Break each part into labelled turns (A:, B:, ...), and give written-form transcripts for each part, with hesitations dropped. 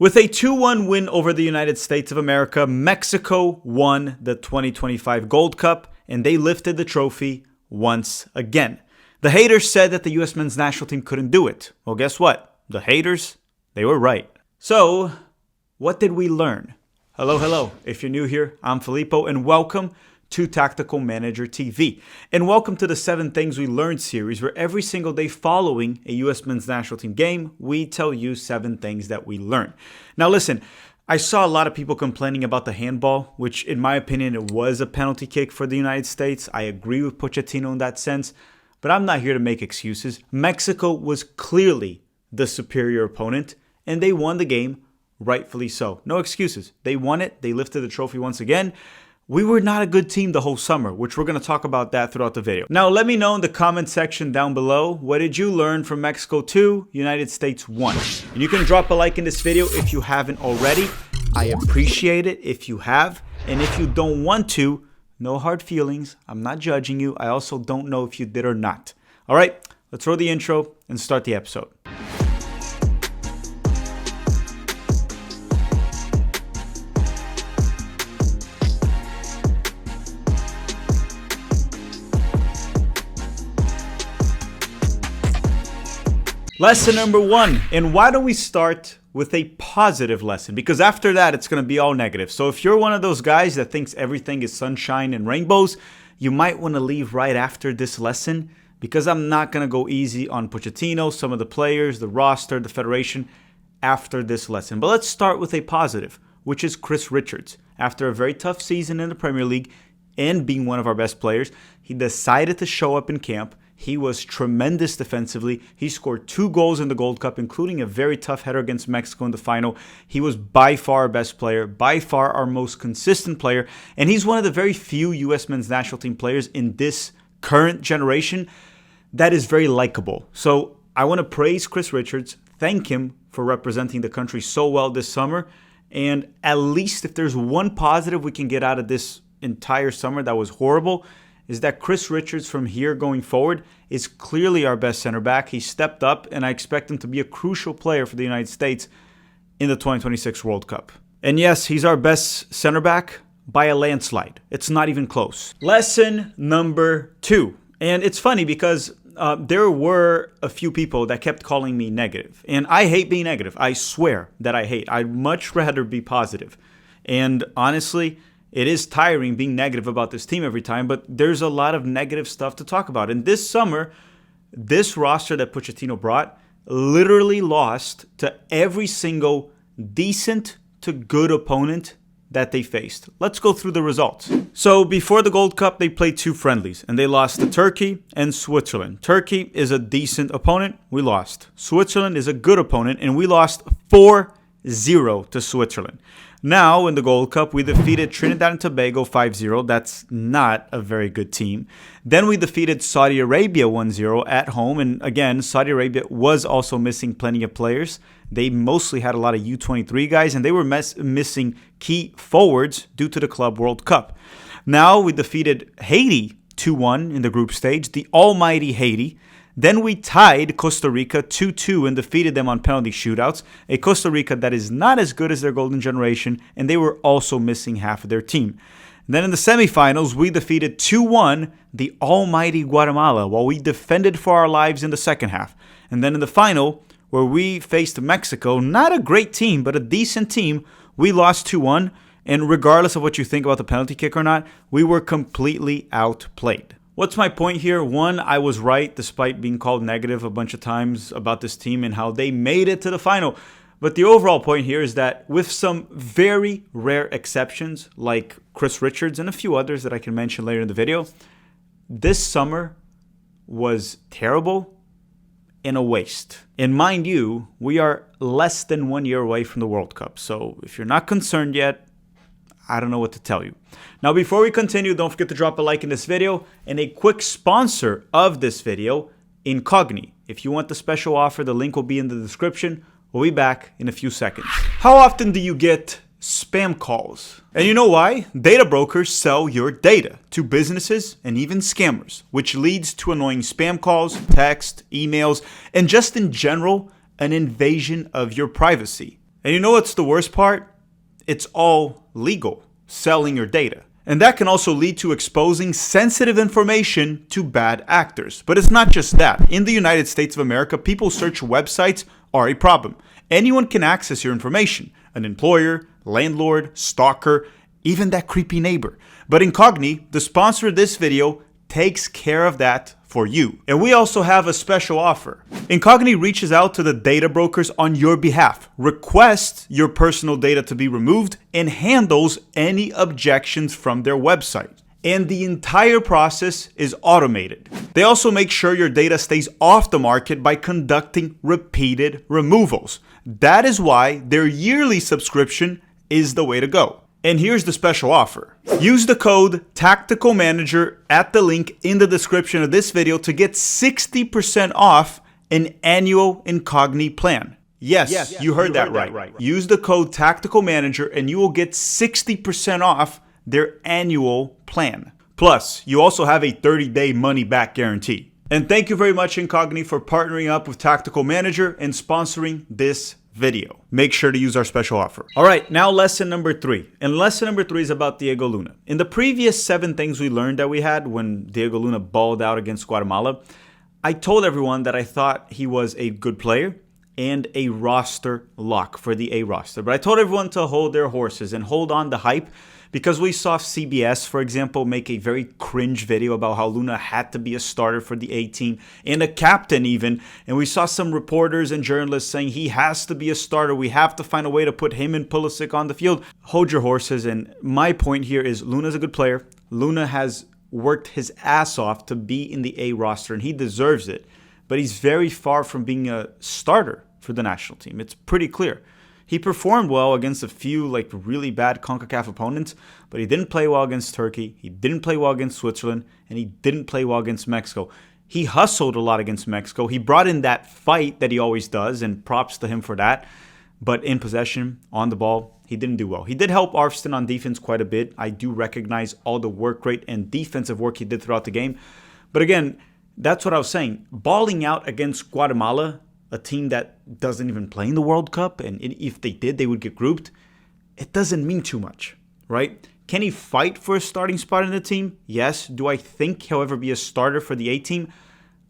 A: With a 2-1 win over the United States of America, Mexico won the 2025 Gold Cup, and they lifted the trophy once again. The haters said that the U.S. men's national team couldn't do it. Well, guess what? The haters, they were right. So, what did we learn? Hello. If you're new here, I'm Filippo, and welcome to Tactical Manager TV. And welcome to the 7 Things We Learned series, where every single day following a U.S. men's national team game, we tell you 7 things that we learned. Now listen, I saw a lot of people complaining about the handball, which in my opinion, it was a penalty kick for the United States. I agree with Pochettino in that sense, but I'm not here to make excuses. Mexico was clearly the superior opponent, and they won the game, rightfully so. No excuses. They won it. They lifted the trophy once again. We were not a good team the whole summer, which we're going to talk about that throughout the video. Now, let me know in the comment section down below, what did you learn from Mexico 2, United States 1? And you can drop a like in this video if you haven't already. I appreciate it if you have. And if you don't want to, no hard feelings. I'm not judging you. I also don't know if you did or not. All right, let's roll the intro and start the episode. Lesson number 1, and why don't we start with a positive lesson? Because after that, it's going to be all negative. So if you're one of those guys that thinks everything is sunshine and rainbows, you might want to leave right after this lesson, because I'm not going to go easy on Pochettino, some of the players, the roster, the federation after this lesson. But let's start with a positive, which is Chris Richards. After a very tough season in the Premier League and being one of our best players, he decided to show up in camp. He was tremendous defensively. He scored 2 goals in the Gold Cup, including a very tough header against Mexico in the final. He was by far our best player, by far our most consistent player, and he's one of the very few U.S. men's national team players in this current generation that is very likable. So I want to praise Chris Richards, thank him for representing the country so well this summer, and at least if there's one positive we can get out of this entire summer that was horrible, is that Chris Richards from here going forward is clearly our best center back. He stepped up, and I expect him to be a crucial player for the United States in the 2026 World Cup. And yes, he's our best center back by a landslide. It's not even close. Lesson number 2. And it's funny because there were a few people that kept calling me negative. And I hate being negative. I swear that I hate. I'd much rather be positive. And honestly, it is tiring being negative about this team every time, but there's a lot of negative stuff to talk about. And this summer, this roster that Pochettino brought literally lost to every single decent to good opponent that they faced. Let's go through the results. So before the Gold Cup, they played 2 friendlies, and they lost to Turkey and Switzerland. Turkey is a decent opponent. We lost. Switzerland is a good opponent, and we lost 4-0 to Switzerland. Now, in the Gold Cup, we defeated Trinidad and Tobago 5-0. That's not a very good team. Then we defeated Saudi Arabia 1-0 at home. And again, Saudi Arabia was also missing plenty of players. They mostly had a lot of U23 guys, and they were missing key forwards due to the Club World Cup. Now, we defeated Haiti 2-1 in the group stage, the almighty Haiti. Then we tied Costa Rica 2-2 and defeated them on penalty shootouts, a Costa Rica that is not as good as their golden generation, and they were also missing half of their team. And then in the semifinals, we defeated 2-1 the almighty Guatemala, while we defended for our lives in the second half. And then in the final, where we faced Mexico, not a great team, but a decent team, we lost 2-1, and regardless of what you think about the penalty kick or not, we were completely outplayed. What's my point here? 1, I was right despite being called negative a bunch of times about this team and how they made it to the final. But the overall point here is that with some very rare exceptions like Chris Richards and a few others that I can mention later in the video, this summer was terrible and a waste. And mind you, we are less than 1 year away from the World Cup. So if you're not concerned yet, I don't know what to tell you. Now, before we continue, don't forget to drop a like in this video, and a quick sponsor of this video, Incogni. If you want the special offer, the link will be in the description. We'll be back in a few seconds. How often do you get spam calls? And you know why? Data brokers sell your data to businesses and even scammers, which leads to annoying spam calls, text, emails, and just in general, an invasion of your privacy. And you know what's the worst part? It's all legal, selling your data. And that can also lead to exposing sensitive information to bad actors. But it's not just that. In the United States of America, people search websites are a problem. Anyone can access your information. An employer, landlord, stalker, even that creepy neighbor. But Incogni, the sponsor of this video, takes care of that for you. And we also have a special offer. Incogni reaches out to the data brokers on your behalf, requests your personal data to be removed, and handles any objections from their website. And the entire process is automated. They also make sure your data stays off the market by conducting repeated removals. That is why their yearly subscription is the way to go. And here's the special offer. Use the code TACTICALMANAGER at the link in the description of this video to get 60% off an annual Incogni plan. Yes, you heard that right. Use the code TACTICALMANAGER and you will get 60% off their annual plan. Plus, you also have a 30-day money-back guarantee. And thank you very much, Incogni, for partnering up with Tactical Manager and sponsoring this video. Make sure to use our special offer. All right, now lesson number 3. And lesson number 3 is about Diego Luna. In the previous 7 things we learned that we had when Diego Luna balled out against Guatemala, I told everyone that I thought he was a good player and a roster lock for the A roster. But I told everyone to hold their horses and hold on to hype, because we saw CBS, for example, make a very cringe video about how Luna had to be a starter for the A team and a captain even. And we saw some reporters and journalists saying he has to be a starter. We have to find a way to put him and Pulisic on the field. Hold your horses. And my point here is Luna's a good player. Luna has worked his ass off to be in the A roster and he deserves it. But he's very far from being a starter for the national team. It's pretty clear. He performed well against a few really bad CONCACAF opponents, but he didn't play well against Turkey, he didn't play well against Switzerland, and he didn't play well against Mexico. He hustled a lot against Mexico. He brought in that fight that he always does, and props to him for that. But in possession, on the ball, he didn't do well. He did help Arvston on defense quite a bit. I do recognize all the work rate and defensive work he did throughout the game. But again, that's what I was saying. Balling out against Guatemala, a team that doesn't even play in the World Cup, and if they did, they would get grouped, it doesn't mean too much, right? Can he fight for a starting spot in the team? Yes. Do I think he'll ever be a starter for the A team?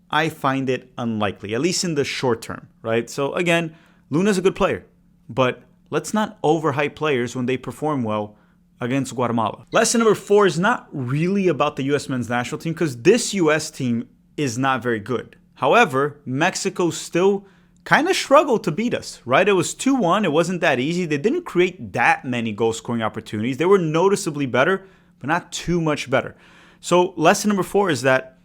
A: I find it unlikely, at least in the short term, right? So again, Luna's a good player, but let's not overhype players when they perform well against Guatemala. Lesson number 4 is not really about the U.S. men's national team, because this U.S. team is not very good. However, Mexico still kind of struggled to beat us, right? It was 2-1. It wasn't that easy. They didn't create that many goal-scoring opportunities. They were noticeably better, but not too much better. So lesson number 4 is that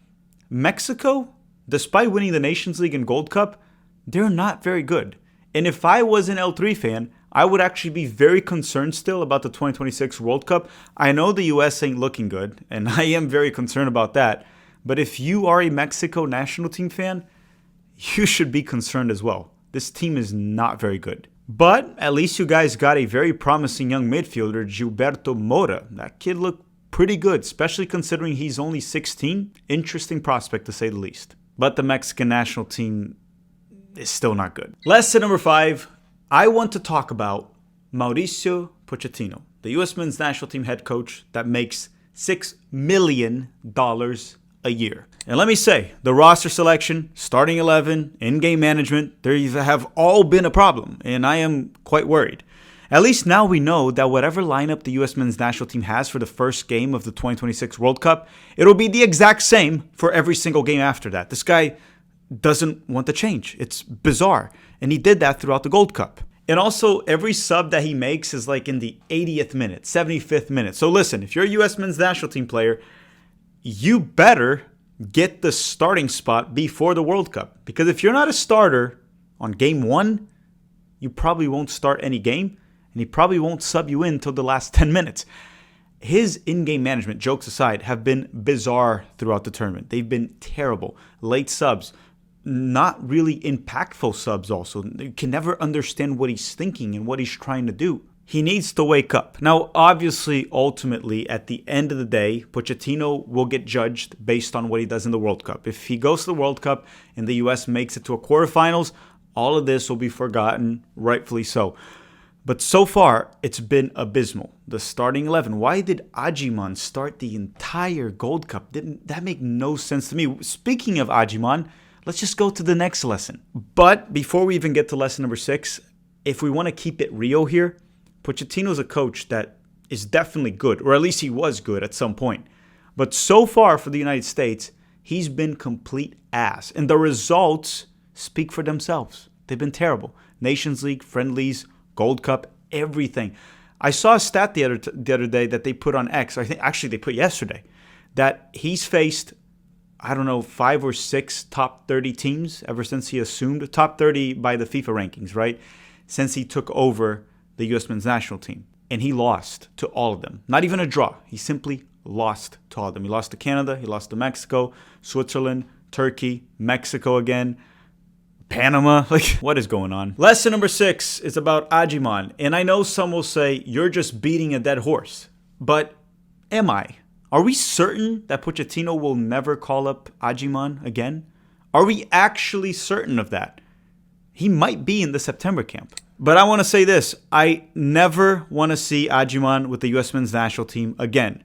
A: Mexico, despite winning the Nations League and Gold Cup, they're not very good. And if I was an L3 fan, I would actually be very concerned still about the 2026 World Cup. I know the U.S. ain't looking good, and I am very concerned about that. But if you are a Mexico national team fan, you should be concerned as well. This team is not very good. But at least you guys got a very promising young midfielder, Gilberto Mora. That kid looked pretty good, especially considering he's only 16. Interesting prospect to say the least. But the Mexican national team is still not good. Lesson number 5, I want to talk about Mauricio Pochettino, the U.S. men's national team head coach that makes $6 million a year. And let me say, the roster selection, starting 11, in-game management, they have all been a problem, and I am quite worried. At least now we know that whatever lineup the U.S. men's national team has for the first game of the 2026 World Cup, it'll be the exact same for every single game after that. This guy doesn't want to change. It's bizarre. And he did that throughout the Gold Cup. And also, every sub that he makes is in the 80th minute, 75th minute. So listen, if you're a U.S. men's national team player, you better get the starting spot before the World Cup. Because if you're not a starter on game 1, you probably won't start any game, and he probably won't sub you in until the last 10 minutes. His in-game management, jokes aside, have been bizarre throughout the tournament. They've been terrible. Late subs, not really impactful subs also. You can never understand what he's thinking and what he's trying to do. He needs to wake up. Now, obviously, ultimately, at the end of the day, Pochettino will get judged based on what he does in the World Cup. If he goes to the World Cup and the U.S. makes it to a quarterfinals, all of this will be forgotten, rightfully so. But so far, it's been abysmal. The starting 11. Why did Aiman start the entire Gold Cup? Didn't that make no sense to me? Speaking of Aiman, let's just go to the next lesson. But before we even get to lesson number 6, if we want to keep it real here, Pochettino's a coach that is definitely good, or at least he was good at some point. But so far for the United States, he's been complete ass. And the results speak for themselves. They've been terrible. Nations League, friendlies, Gold Cup, everything. I saw a stat the other day that they put on X. I think actually they put yesterday that he's faced, I don't know, 5 or 6 top 30 teams ever since he assumed. Top 30 by the FIFA rankings, right? Since he took over the U.S. men's national team. And he lost to all of them. Not even a draw. He simply lost to all of them. He lost to Canada. He lost to Mexico, Switzerland, Turkey, Mexico again, Panama. Like, what is going on? Lesson number 6 is about Aiman. And I know some will say, you're just beating a dead horse. But am I? Are we certain that Pochettino will never call up Aiman again? Are we actually certain of that? He might be in the September camp. But I want to say this. I never want to see Aiman with the U.S. men's national team again.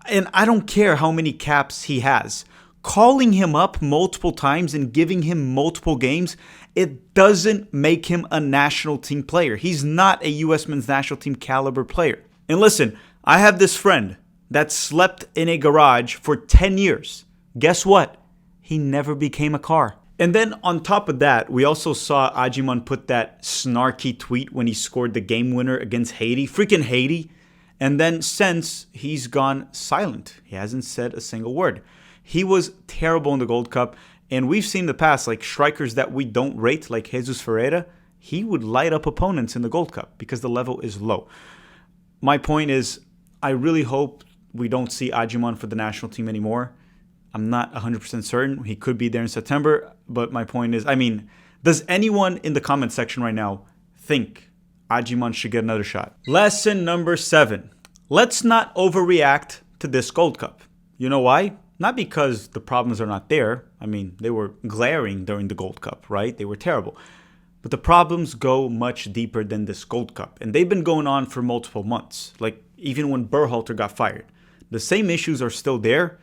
A: And I don't care how many caps he has. Calling him up multiple times and giving him multiple games, it doesn't make him a national team player. He's not a U.S. men's national team caliber player. And listen, I have this friend that slept in a garage for 10 years. Guess what? He never became a car. And then on top of that, we also saw Aiman put that snarky tweet when he scored the game winner against Haiti. Freaking Haiti. And then since, he's gone silent. He hasn't said a single word. He was terrible in the Gold Cup. And we've seen in the past, like strikers that we don't rate, like Jesus Ferreira, he would light up opponents in the Gold Cup because the level is low. My point is, I really hope we don't see Aiman for the national team anymore. I'm not 100% certain. He could be there in September. But my point is, I mean, does anyone in the comment section right now think Aiman should get another shot? Lesson number 7. Let's not overreact to this Gold Cup. You know why? Not because the problems are not there. I mean, they were glaring during the Gold Cup, right? They were terrible. But the problems go much deeper than this Gold Cup. And they've been going on for multiple months. Like, even when Berhalter got fired. The same issues are still there.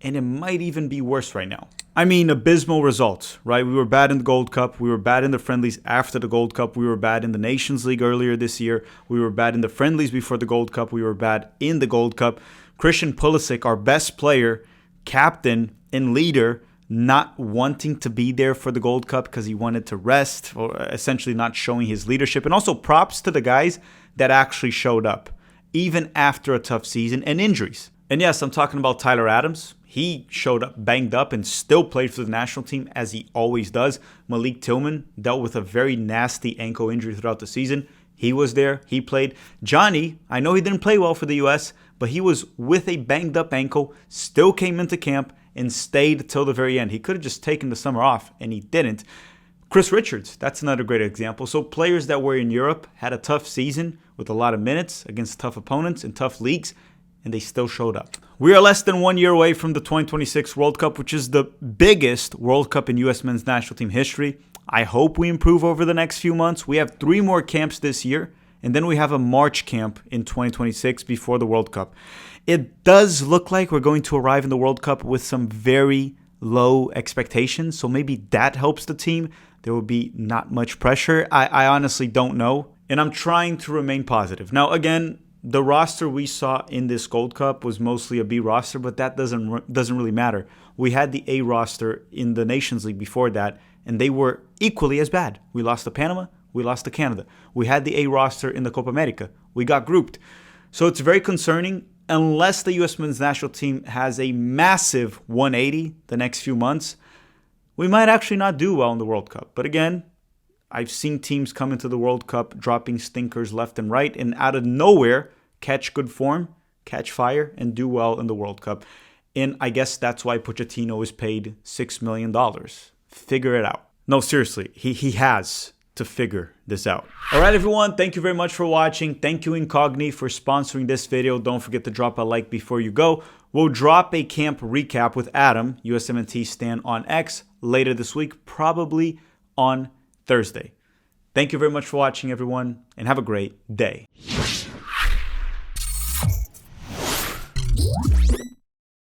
A: And it might even be worse right now. I mean, abysmal results, right? We were bad in the Gold Cup. We were bad in the friendlies after the Gold Cup. We were bad in the Nations League earlier this year. We were bad in the friendlies before the Gold Cup. We were bad in the Gold Cup. Christian Pulisic, our best player, captain, and leader, not wanting to be there for the Gold Cup because he wanted to rest, or essentially not showing his leadership. And also props to the guys that actually showed up, even after a tough season and injuries. And yes, I'm talking about Tyler Adams. He showed up banged up and still played for the national team as he always does. Malik Tillman dealt with a very nasty ankle injury throughout the season. He was there. He played. Johnny, I know he didn't play well for the U.S., but he was with a banged up ankle, still came into camp and stayed till the very end. He could have just taken the summer off, and he didn't. Chris Richards, that's another great example. So players that were in Europe had a tough season with a lot of minutes against tough opponents and tough leagues, and they still showed up. We are less than 1 year away from the 2026 World Cup, which is the biggest World Cup in U.S. men's national team history. I hope we improve over the next few months. We have 3 more camps this year, and then we have a March camp in 2026 before the World Cup. It does look like we're going to arrive in the World Cup with some very low expectations, so maybe that helps the team. There will be not much pressure. I honestly don't know, and I'm trying to remain positive. Now, again, the roster we saw in this Gold Cup was mostly a B roster, but that doesn't really matter. We had the A roster in the Nations League before that, and they were equally as bad. We lost to Panama, we lost to Canada. We had the A roster in the Copa America. We got grouped. So it's very concerning. Unless the U.S. men's national team has a massive 180 the next few months, we might actually not do well in the World Cup. But again, I've seen teams come into the World Cup dropping stinkers left and right, and out of nowhere, catch good form, catch fire, and do well in the World Cup. And I guess that's why Pochettino is paid $6 million. Figure it out. No, seriously, he has to figure this out. All right, everyone, thank you very much for watching. Thank you, Incogni, for sponsoring this video. Don't forget to drop a like before you go. We'll drop a camp recap with Adam, USMNT Stan, on X later this week, probably on Thursday. Thank you very much for watching, everyone, and have a great day.